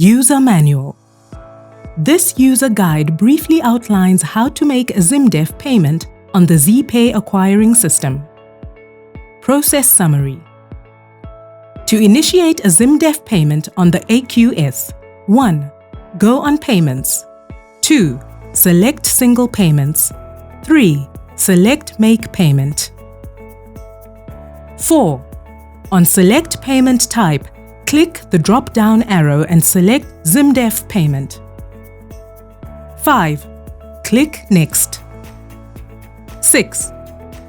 User Manual. This user guide briefly outlines how to make a Zimdef payment on the Zeepay acquiring system. Process Summary. To initiate a Zimdef payment on the AQS, 1. Go on Payments. 2. Select Single Payments. 3. Select Make Payment. 4. On Select Payment Type, click the drop-down arrow and select Zimdef Payment. 5. Click Next. 6.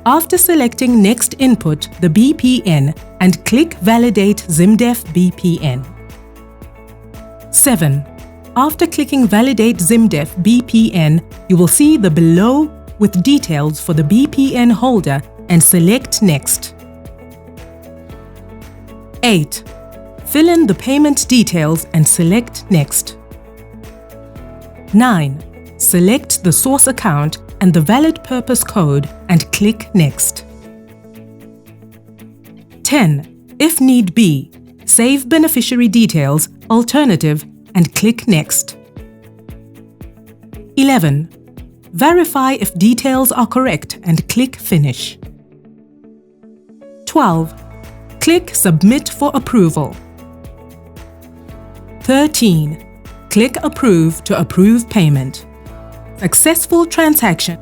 After selecting Next, input the BPN and click Validate Zimdef BPN. 7. After clicking Validate Zimdef BPN, you will see the below with details for the BPN holder and select Next. 8. Fill in the payment details and select Next. 9. Select the source account and the valid purpose code and click Next. 10. If need be, save beneficiary details, alternative, and click Next. 11. Verify if details are correct and click Finish. 12. Click Submit for approval. 13. Click Approve to approve payment. Successful transaction.